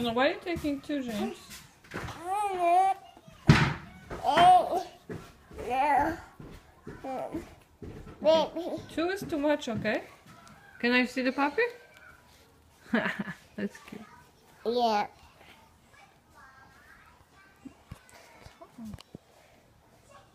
no, why are you taking two, James? Okay. Two is too much, okay? Can I see the puppy? That's cute. Yeah.